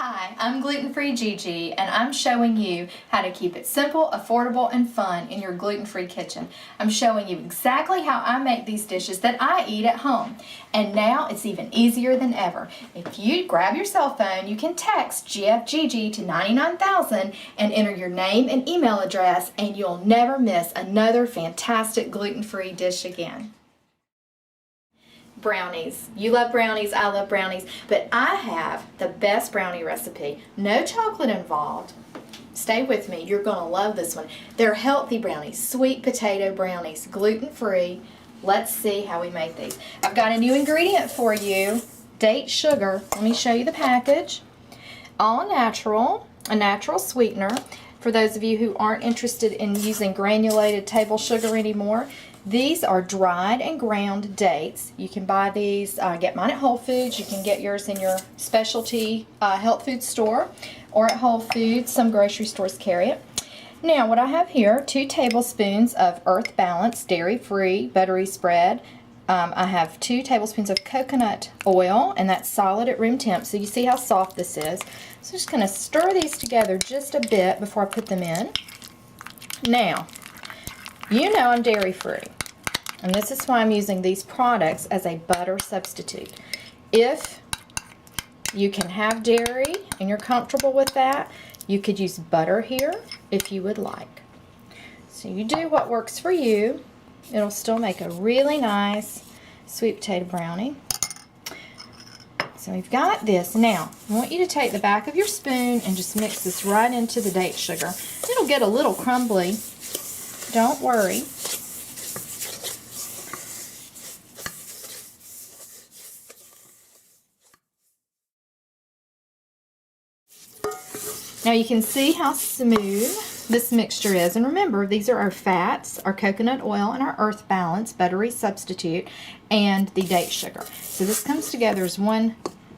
Hi, I'm gluten-free Gigi, and I'm showing you how to keep it simple, affordable, and fun in your gluten-free kitchen. I'm showing you exactly how I make these dishes that I eat at home. And now it's even easier than ever. If you grab your cell phone, you can text GFGG to 99000 and enter your name and email address, and you'll never miss another fantastic gluten-free dish again. Brownies. You love brownies, I love brownies, but I have the best brownie recipe. No chocolate involved. Stay with me, you're going to love this one. They're healthy brownies, sweet potato brownies, gluten-free. Let's see how we make these. I've got a new ingredient for you, date sugar. Let me show you the package. All natural, a natural sweetener. For those of you who aren't interested in using granulated table sugar anymore, these are dried and ground dates. You can buy these, get mine at Whole Foods. You can get yours in your specialty health food store or at Whole Foods. Some grocery stores carry it. Now, what I have here, 2 tablespoons of Earth Balance dairy-free buttery spread. I have 2 tablespoons of coconut oil, and that's solid at room temp, so you see how soft this is. So I'm just going to stir these together just a bit before I put them in. Now, you know I'm dairy-free, and this is why I'm using these products as a butter substitute. If you can have dairy and you're comfortable with that, you could use butter here if you would like. So you do what works for you. It'll still make a really nice sweet potato brownie. So we've got this. Now, I want you to take the back of your spoon and just mix this right into the date sugar. It'll get a little crumbly. Don't worry. Now you can see how smooth this mixture is. And remember, these are our fats, our coconut oil, and our Earth Balance buttery substitute, and the date sugar. So this comes together as one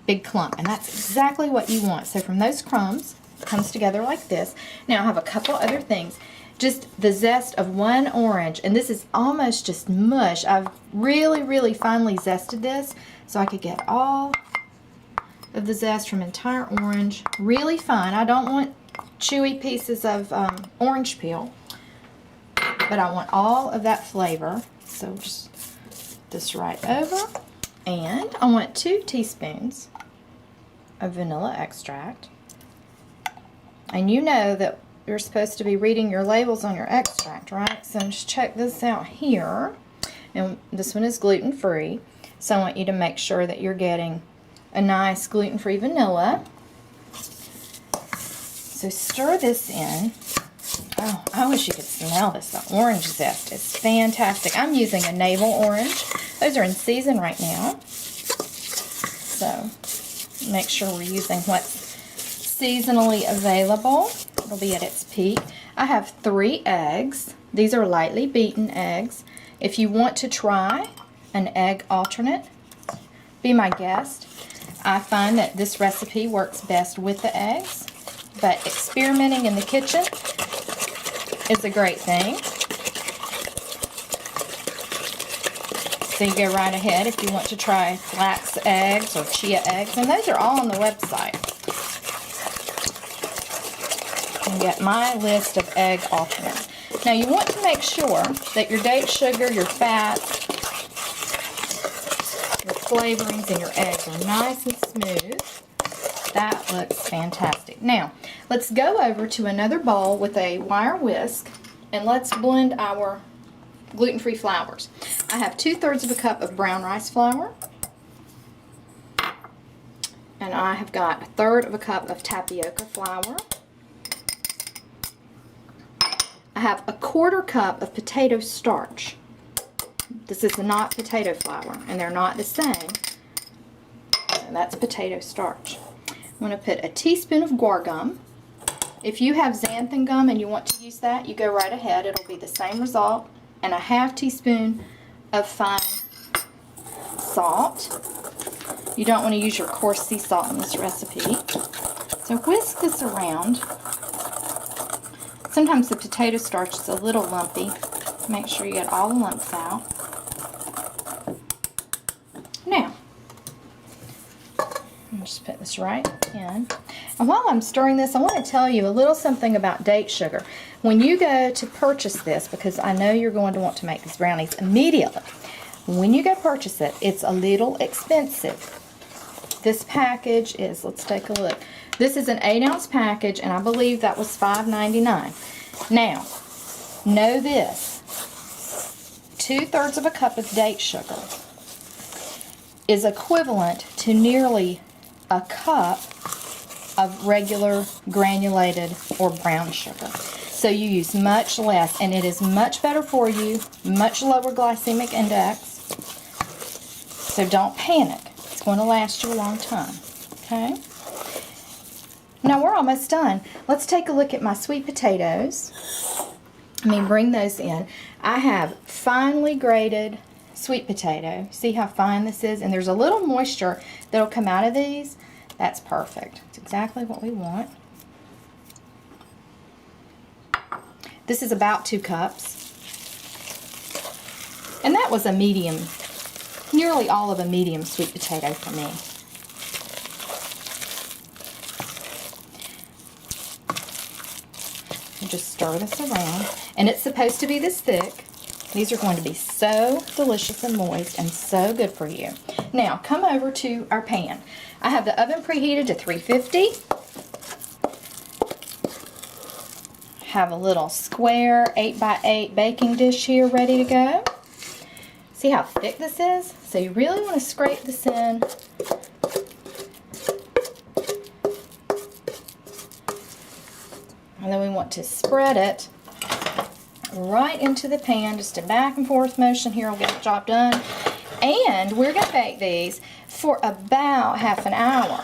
big clump, and that's exactly what you want. So from those crumbs, it comes together like this. Now I have a couple other things. Just the zest of 1 orange, and this is almost just mush. I've really finely zested this so I could get all of the zest from entire orange. Really fine. I don't want chewy pieces of orange peel, but I want all of that flavor. So just this right over, and I want 2 teaspoons of vanilla extract. And you know that you're supposed to be reading your labels on your extract, right? So just check this out here. And this one is gluten-free, so I want you to make sure that you're getting a nice gluten-free vanilla. So stir this in. Oh, I wish you could smell this. The orange zest is fantastic. I'm using a navel orange. Those are in season right now. So make sure we're using what's seasonally available. It'll be at its peak. I have 3 eggs. These are lightly beaten eggs. If you want to try an egg alternate, be my guest. I find that this recipe works best with the eggs, but experimenting in the kitchen is a great thing. So you go right ahead if you want to try flax eggs or chia eggs, and those are all on the website. And get my list of egg alternates. Now you want to make sure that your date sugar, your fats, your flavorings, and your eggs are nice and smooth. That looks fantastic. Now let's go over to another bowl with a wire whisk, and let's blend our gluten-free flours. I have 2/3 of a cup of brown rice flour, and I have got 1/3 of a cup of tapioca flour. I have 1/4 cup of potato starch. This is not potato flour, and they're not the same. So that's potato starch. I'm going to put a teaspoon of guar gum. If you have xanthan gum and you want to use that, you go right ahead. It'll be the same result. And a 1/2 teaspoon of fine salt. You don't want to use your coarse sea salt in this recipe. So whisk this around. Sometimes the potato starch is a little lumpy. Make sure you get all the lumps out. Now, just put this right in. And while I'm stirring this, I want to tell you a little something about date sugar. When you go to purchase this, because I know you're going to want to make these brownies immediately, when you go purchase it, it's a little expensive. This package is, let's take a look. This is an 8-ounce package, and I believe that was $5.99. Now, know this. 2/3 of a cup of date sugar is equivalent to nearly a cup of regular granulated or brown sugar. So you use much less, and it is much better for you, much lower glycemic index. So don't panic. It's going to last you a long time. Okay? Now we're almost done. Let's take a look at my sweet potatoes. Bring those in. I have finely grated sweet potato. See how fine this is? And there's a little moisture that'll come out of these. That's perfect. It's exactly what we want. This is about 2 cups. And that was a medium, nearly all of a medium sweet potato for me. And just stir this around. And it's supposed to be this thick. These are going to be so delicious and moist and so good for you. Now, come over to our pan. I have the oven preheated to 350. Have a little square 8x8 baking dish here ready to go. See how thick this is? So you really want to scrape this in. And then we want to spread it right into the pan. Just a back and forth motion here will get the job done. And we're going to bake these for about half an hour.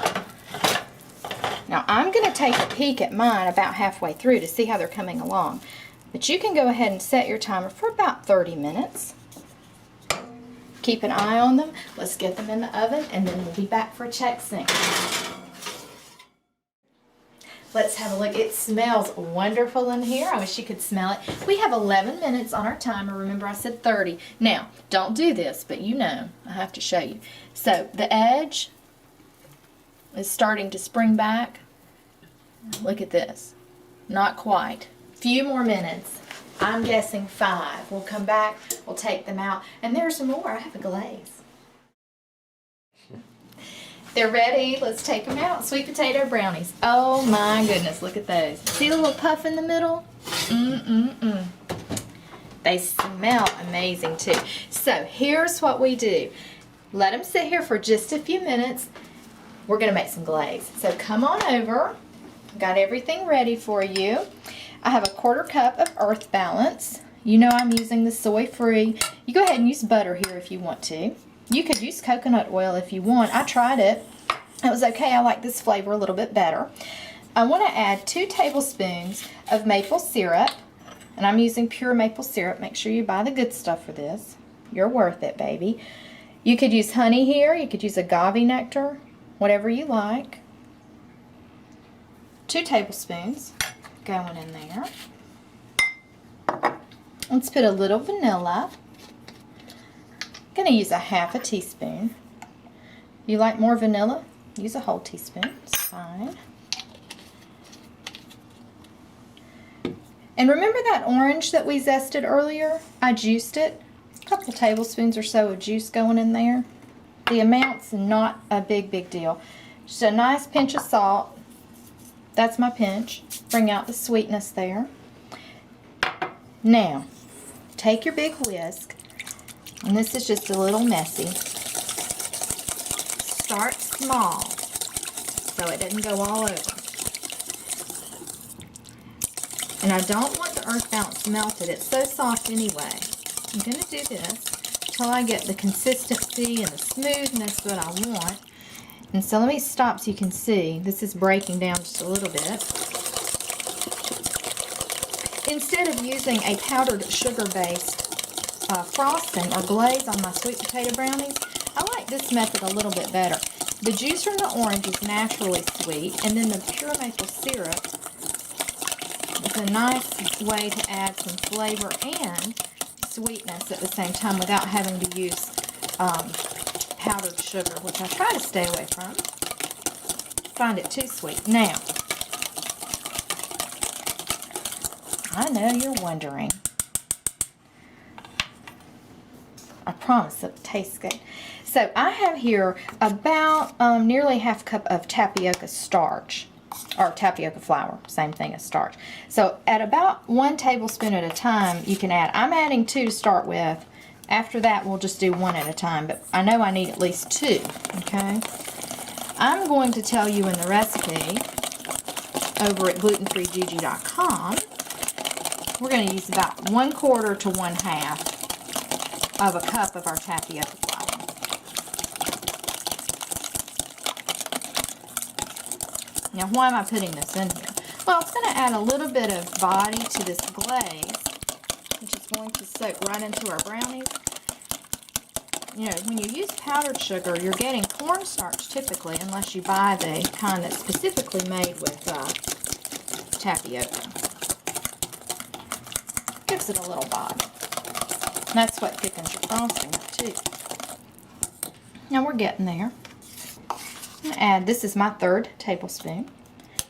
Now I'm going to take a peek at mine about halfway through to see how they're coming along. But you can go ahead and set your timer for about 30 minutes. Keep an eye on them. Let's get them in the oven and then we'll be back for a check sync. Let's have a look. It smells wonderful in here. I wish you could smell it. We have 11 minutes on our timer. Remember I said 30. Now, don't do this, but you know, I have to show you. So the edge is starting to spring back. Look at this. Not quite. Few more minutes. I'm guessing 5. We'll come back, we'll take them out, and there's some more. I have a glaze. They're ready. Let's take them out. Sweet potato brownies. Oh my goodness, look at those. See the little puff in the middle? They smell amazing too. So here's what we do. Let them sit here for just a few minutes. We're going to make some glaze. So come on over. Got everything ready for you. I have a 1/4 cup of Earth Balance. You know I'm using the soy-free. You go ahead and use butter here if you want to. You could use coconut oil if you want. I tried it. It was okay. I like this flavor a little bit better. I want to add 2 tablespoons of maple syrup. And I'm using pure maple syrup. Make sure you buy the good stuff for this. You're worth it, baby. You could use honey here. You could use agave nectar. Whatever you like. 2 tablespoons going in there. Let's put a little vanilla. I'm going to use a 1/2 teaspoon. You like more vanilla? Use a whole teaspoon. It's fine. And remember that orange that we zested earlier? I juiced it. A couple tablespoons or so of juice going in there. The amount's not a big deal. Just a nice pinch of salt. That's my pinch. Bring out the sweetness there. Now, take your big whisk. And this is just a little messy. Start small so it doesn't go all over. And I don't want the Earth Balance melted. It's so soft anyway. I'm going to do this until I get the consistency and the smoothness that I want. And so let me stop so you can see. This is breaking down just a little bit. Instead of using a powdered sugar-based frosting or glaze on my sweet potato brownies, I like this method a little bit better. The juice from the orange is naturally sweet, and then the pure maple syrup is a nice way to add some flavor and sweetness at the same time without having to use powdered sugar, which I try to stay away from. find it too sweet. Now, I know you're wondering. I promise it tastes good. So I have here about nearly half a cup of tapioca starch, or tapioca flour, same thing as starch. So at about 1 tablespoon at a time, you can add. I'm adding 2 to start with. After that, we'll just do 1 at a time, but I know I need at least 2, okay? I'm going to tell you in the recipe over at glutenfreegigi.com, we're going to use about 1/4 to 1/2 of a cup of our tapioca flour. Now, why am I putting this in here? Well, it's going to add a little bit of body to this glaze, which is going to soak right into our brownies. You know, when you use powdered sugar, you're getting cornstarch typically, unless you buy the kind that's specifically made with tapioca. Gives it a little body. And that's what thickens your frosting up too. Now we're getting there. I'm going to add, this is my 3rd tablespoon.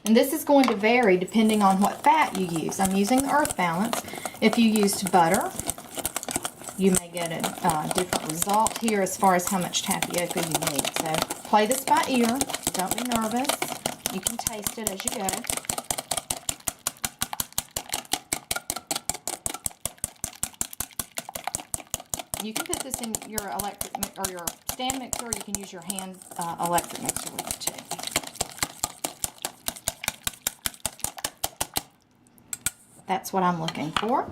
And this is going to vary depending on what fat you use. I'm using the Earth Balance. If you used butter, you may get a different result here as far as how much tapioca you need. So play this by ear. Don't be nervous. You can taste it as you go. You can put this in your electric or your stand mixer, or you can use your hand electric mixer with it too. That's what I'm looking for.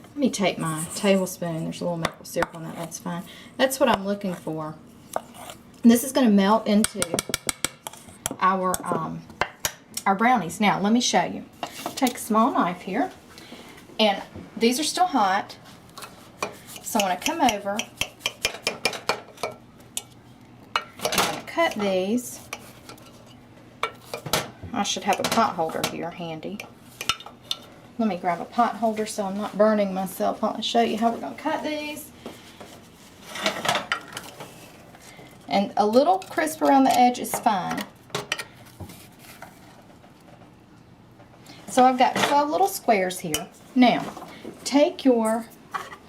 Let me take my tablespoon. There's a little maple syrup on that. That's fine. That's what I'm looking for. And this is going to melt into our brownies. Now, let me show you. Take a small knife here, and these are still hot. So when I come over, I'm going to cut these. I should have a pot holder here handy. Let me grab a pot holder so I'm not burning myself. I'll show you how we're going to cut these. And a little crisp around the edge is fine. So I've got 12 little squares here. Now, take your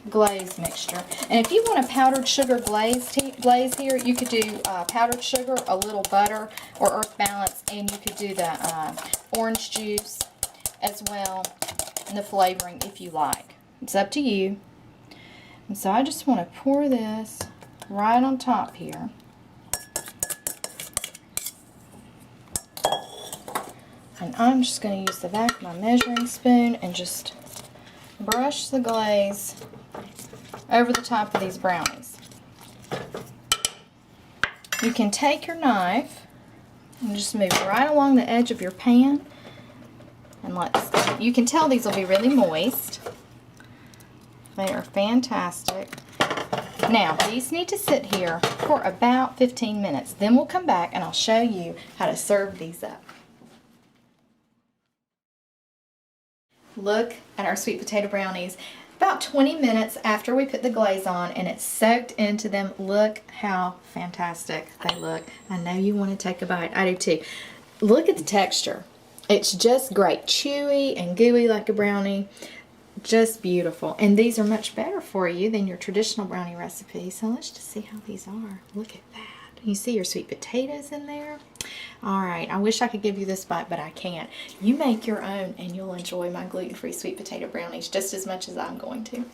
glaze mixture, and if you want a powdered sugar glaze here, you could do powdered sugar, a little butter, or Earth Balance, and you could do the orange juice as well, and the flavoring if you like. It's up to you. And so I just want to pour this right on top here. And I'm just going to use the back of my measuring spoon and just brush the glaze over the top of these brownies. You can take your knife and just move right along the edge of your pan, and you can tell these will be really moist. They are fantastic. Now, these need to sit here for about 15 minutes. Then we'll come back and I'll show you how to serve these up. Look at our sweet potato brownies. About 20 minutes after we put the glaze on, and it's soaked into them. Look how fantastic they look. I know you want to take a bite. I do too. Look at the texture. It's just great. Chewy and gooey like a brownie. Just beautiful. And these are much better for you than your traditional brownie recipe. So let's just see how these are. Look at that. You see your sweet potatoes in there? All right, I wish I could give you this bite, but I can't. You make your own and you'll enjoy my gluten-free sweet potato brownies just as much as I'm going to.